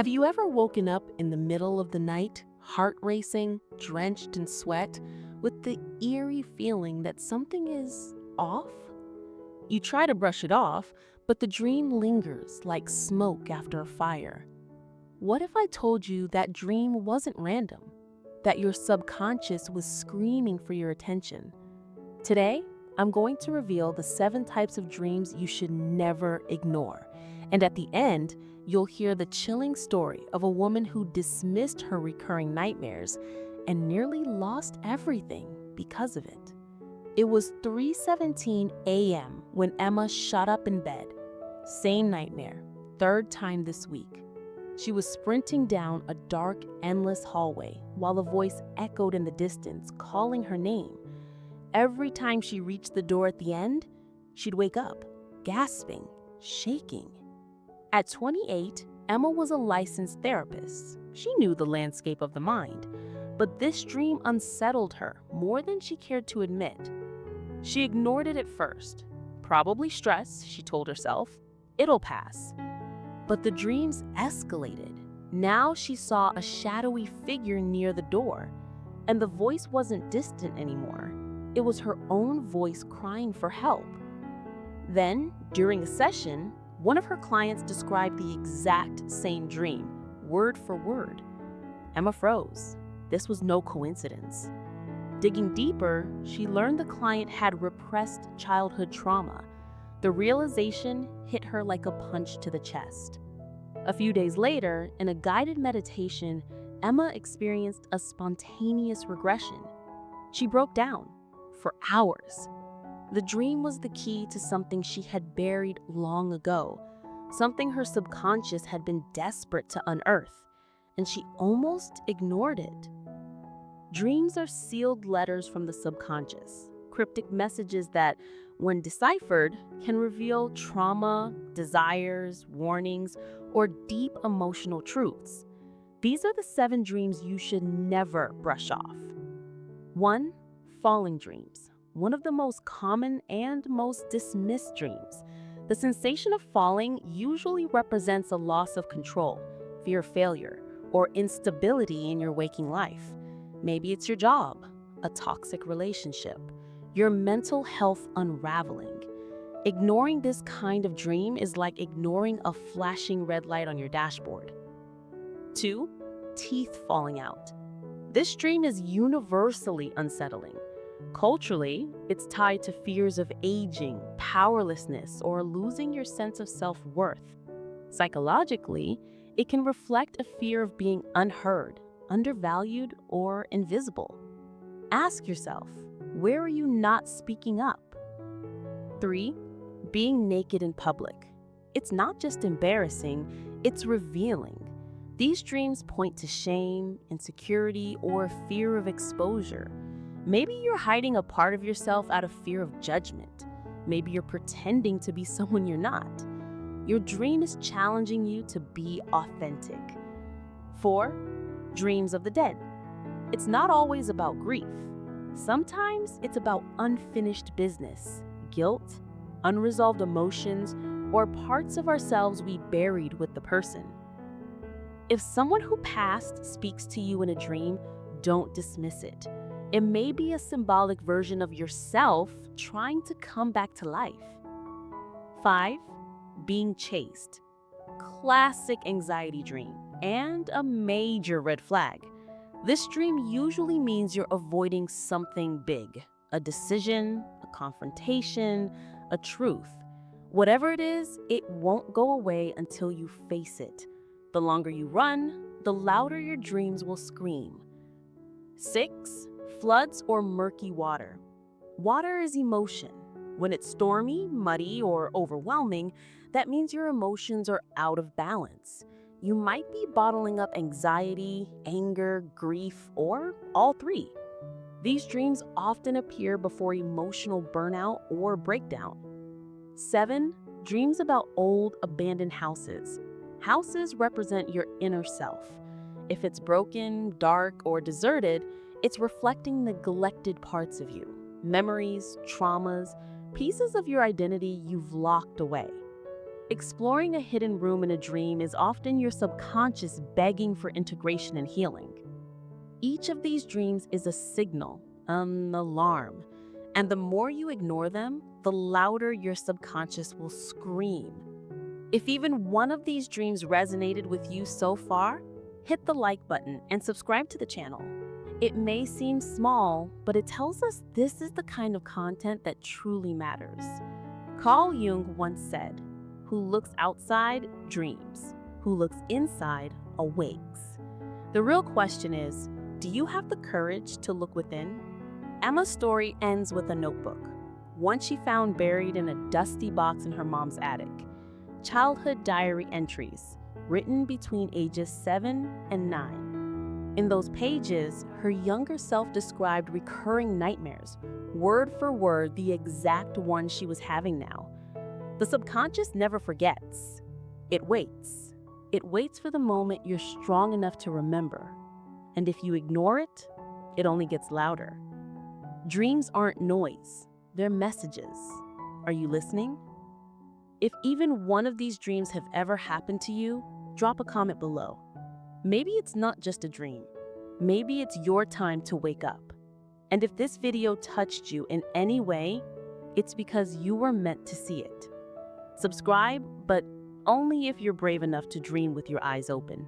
Have you ever woken up in the middle of the night, heart racing, drenched in sweat, with the eerie feeling that something is off? You try to brush it off, but the dream lingers like smoke after a fire. What if I told you that dream wasn't random? That your subconscious was screaming for your attention? Today, I'm going to reveal the 7 types of dreams you should never ignore. And at the end, you'll hear the chilling story of a woman who dismissed her recurring nightmares and nearly lost everything because of it. It was 3:17 a.m. when Emma shot up in bed. Same nightmare, 3rd time this week. She was sprinting down a dark, endless hallway while a voice echoed in the distance, calling her name. Every time she reached the door at the end, she'd wake up, gasping, shaking. At 28, Emma was a licensed therapist. She knew the landscape of the mind, but this dream unsettled her more than she cared to admit. She ignored it at first. Probably stress, she told herself. It'll pass. But the dreams escalated. Now she saw a shadowy figure near the door, and the voice wasn't distant anymore. It was her own voice crying for help. Then, during a session, one of her clients described the exact same dream, word for word. Emma froze. This was no coincidence. Digging deeper, she learned the client had repressed childhood trauma. The realization hit her like a punch to the chest. A few days later, in a guided meditation, Emma experienced a spontaneous regression. She broke down for hours. The dream was the key to something she had buried long ago, something her subconscious had been desperate to unearth, and she almost ignored it. Dreams are sealed letters from the subconscious, cryptic messages that, when deciphered, can reveal trauma, desires, warnings, or deep emotional truths. These are the 7 dreams you should never brush off. 1. Falling dreams. One of the most common and most dismissed dreams. The sensation of falling usually represents a loss of control, fear of failure, or instability in your waking life. Maybe it's your job, a toxic relationship, your mental health unraveling. Ignoring this kind of dream is like ignoring a flashing red light on your dashboard. 2. Teeth falling out. This dream is universally unsettling. Culturally, it's tied to fears of aging, powerlessness, or losing your sense of self-worth. Psychologically, it can reflect a fear of being unheard, undervalued, or invisible. Ask yourself, where are you not speaking up? 3. Being naked in public. It's not just embarrassing, it's revealing. These dreams point to shame, insecurity, or fear of exposure. Maybe you're hiding a part of yourself out of fear of judgment. Maybe you're pretending to be someone you're not. Your dream is challenging you to be authentic. 4. Dreams of the dead. It's not always about grief. Sometimes it's about unfinished business, guilt, unresolved emotions, or parts of ourselves we buried with the person. If someone who passed speaks to you in a dream, don't dismiss it. It may be a symbolic version of yourself trying to come back to life. 5. Being chased. Classic anxiety dream and a major red flag. This dream usually means you're avoiding something big, a decision, a confrontation, a truth. Whatever it is, it won't go away until you face it. The longer you run, the louder your dreams will scream. 6. Floods or murky water. Water is emotion. When it's stormy, muddy, or overwhelming, that means your emotions are out of balance. You might be bottling up anxiety, anger, grief, or all 3. These dreams often appear before emotional burnout or breakdown. 7. Dreams about old, abandoned houses. Houses represent your inner self. If it's broken, dark, or deserted, it's reflecting neglected parts of you, memories, traumas, pieces of your identity you've locked away. Exploring a hidden room in a dream is often your subconscious begging for integration and healing. Each of these dreams is a signal, an alarm, and the more you ignore them, the louder your subconscious will scream. If even one of these dreams resonated with you so far, hit the like button and subscribe to the channel. It may seem small, but it tells us this is the kind of content that truly matters. Carl Jung once said, "Who looks outside dreams, who looks inside awakes." The real question is, do you have the courage to look within? Emma's story ends with a notebook, one she found buried in a dusty box in her mom's attic. Childhood diary entries, written between ages 7 and 9. In those pages, her younger self described recurring nightmares, word for word the exact one she was having now. The subconscious never forgets. It waits. It waits for the moment you're strong enough to remember. And if you ignore it, it only gets louder. Dreams aren't noise, they're messages. Are you listening? If even one of these dreams have ever happened to you, drop a comment below. Maybe it's not just a dream. Maybe it's your time to wake up. And if this video touched you in any way, it's because you were meant to see it. Subscribe, but only if you're brave enough to dream with your eyes open.